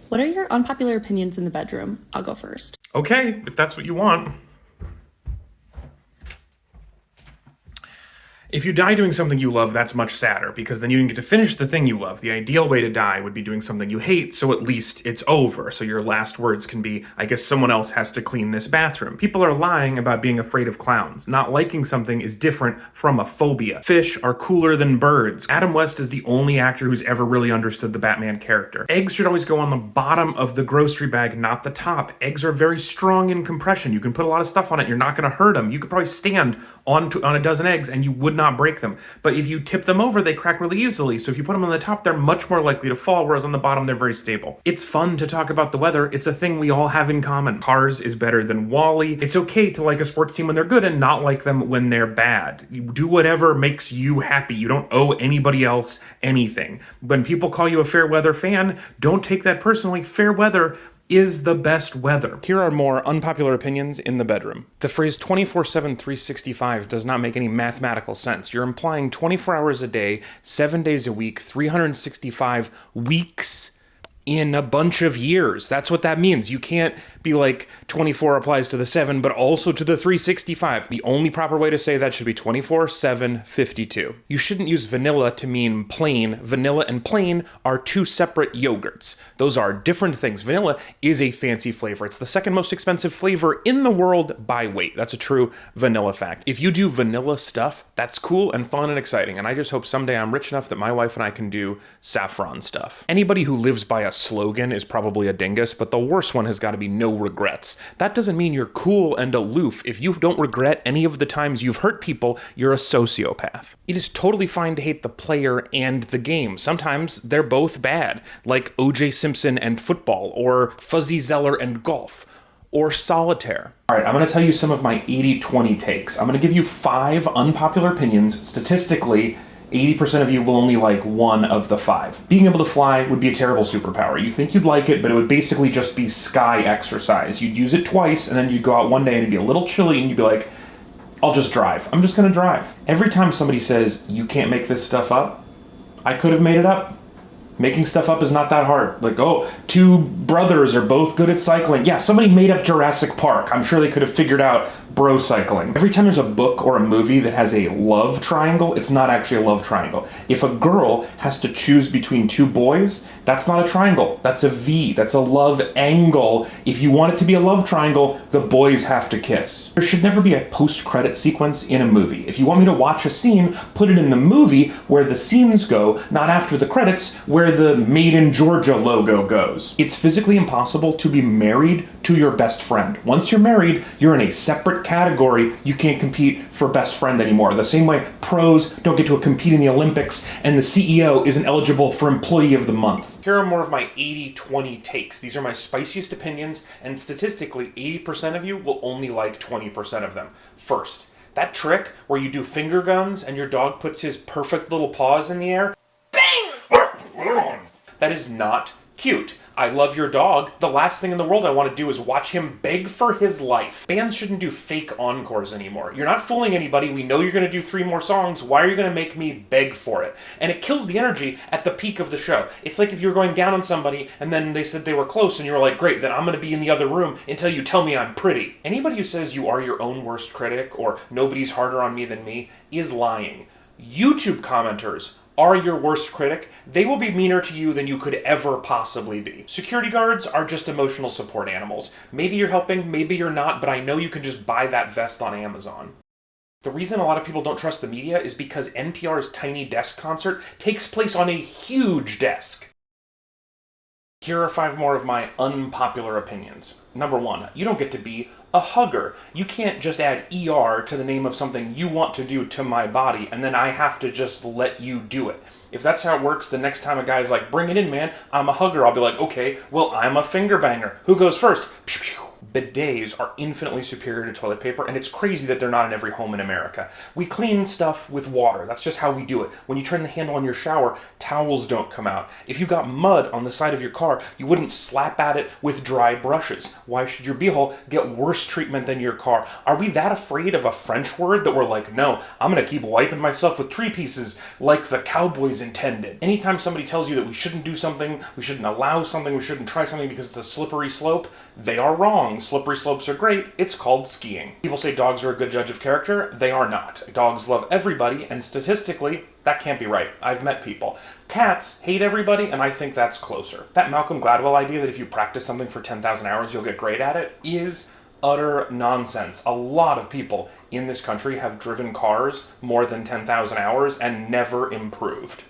What are your unpopular opinions in the bedroom? I'll go first. Okay, if that's what you want. If you die doing something you love, that's much sadder, because then you didn't get to finish the thing you love. The ideal way to die would be doing something you hate, so at least it's over. So your last words can be, I guess someone else has to clean this bathroom. People are lying about being afraid of clowns. Not liking something is different from a phobia. Fish are cooler than birds. Adam West is the only actor who's ever really understood the Batman character. Eggs should always go on the bottom of the grocery bag, not the top. Eggs are very strong in compression. You can put a lot of stuff on it. You're not going to hurt them. You could probably stand on a dozen eggs and you would not break them. But if you tip them over, they crack really easily. So if you put them on the top, they're much more likely to fall, whereas on the bottom, they're very stable. It's fun to talk about the weather. It's a thing we all have in common. Cars is better than Wall-E. It's okay to like a sports team when they're good and not like them when they're bad. You do whatever makes you happy. You don't owe anybody else anything. When people call you a fair weather fan, don't take that personally. Fair weather is the best weather. Here are more unpopular opinions in the bedroom. The phrase 24/7, 365 does not make any mathematical sense. You're implying 24 hours a day, 7 days a week, 365 weeks in a bunch of years. That's what that means. You can't be like 24 applies to the 7, but also to the 365. The only proper way to say that should be 24/7, 52. You shouldn't use vanilla to mean plain. Vanilla and plain are two separate yogurts. Those are different things. Vanilla is a fancy flavor. It's the second most expensive flavor in the world by weight. That's a true vanilla fact. If you do vanilla stuff, that's cool and fun and exciting. And I just hope someday I'm rich enough that my wife and I can do saffron stuff. Anybody who lives by a slogan is probably a dingus, but the worst one has got to be no regrets. That doesn't mean you're cool and aloof. If you don't regret any of the times you've hurt people, you're a sociopath. It is totally fine to hate the player and the game. Sometimes they're both bad, like O.J. Simpson and football, or Fuzzy Zeller and golf, or solitaire. All right, I'm going to tell you some of my 80-20 takes. I'm going to give you 5 unpopular opinions. Statistically, 80% of you will only like one of the 5. Being able to fly would be a terrible superpower. You think you'd like it, but it would basically just be sky exercise. You'd use it twice, and then you'd go out one day and it'd be a little chilly, and you'd be like, I'll just drive. I'm just gonna drive. Every time somebody says, you can't make this stuff up, I could have made it up. Making stuff up is not that hard. Like, oh, 2 brothers are both good at cycling. Yeah, somebody made up Jurassic Park. I'm sure they could have figured out bro cycling. Every time there's a book or a movie that has a love triangle, it's not actually a love triangle. If a girl has to choose between 2 boys, that's not a triangle. That's a V. That's a love angle. If you want it to be a love triangle, the boys have to kiss. There should never be a post-credit sequence in a movie. If you want me to watch a scene, put it in the movie where the scenes go, not after the credits, where the Made in Georgia logo goes. It's physically impossible to be married to your best friend. Once you're married, you're in a separate category. You can't compete for best friend anymore. The same way pros don't get to compete in the Olympics and the CEO isn't eligible for Employee of the Month. Here are more of my 80-20 takes. These are my spiciest opinions, and statistically, 80% of you will only like 20% of them. First, that trick where you do finger guns and your dog puts his perfect little paws in the air, that is not cute. I love your dog. The last thing in the world I want to do is watch him beg for his life. Bands shouldn't do fake encores anymore. You're not fooling anybody. We know you're going to do 3 more songs. Why are you going to make me beg for it? And it kills the energy at the peak of the show. It's like if you were going down on somebody and then they said they were close and you were like, great, then I'm going to be in the other room until you tell me I'm pretty. Anybody who says you are your own worst critic or nobody's harder on me than me is lying. YouTube commenters are your worst critic. They will be meaner to you than you could ever possibly be. Security guards are just emotional support animals. Maybe you're helping, maybe you're not, but I know you can just buy that vest on Amazon. The reason a lot of people don't trust the media is because NPR's Tiny Desk concert takes place on a huge desk. Here are 5 more of my unpopular opinions. Number 1, you don't get to be a hugger. You can't just add ER to the name of something you want to do to my body, and then I have to just let you do it. If that's how it works, the next time a guy's like, bring it in, man, I'm a hugger, I'll be like, okay, well, I'm a finger banger. Who goes first? Pew, pew. Bidets are infinitely superior to toilet paper, and it's crazy that they're not in every home in America. We clean stuff with water. That's just how we do it. When you turn the handle on your shower, towels don't come out. If you got mud on the side of your car, you wouldn't slap at it with dry brushes. Why should your beehole get worse treatment than your car? Are we that afraid of a French word that we're like, no, I'm gonna keep wiping myself with tree pieces like the cowboys intended? Anytime somebody tells you that we shouldn't do something, we shouldn't allow something, we shouldn't try something because it's a slippery slope, they are wrong. Slippery slopes are great. It's called skiing. People say dogs are a good judge of character. They are not. Dogs love everybody, and statistically, that can't be right. I've met people. Cats hate everybody, and I think that's closer. That Malcolm Gladwell idea that if you practice something for 10,000 hours, you'll get great at it is utter nonsense. A lot of people in this country have driven cars more than 10,000 hours and never improved.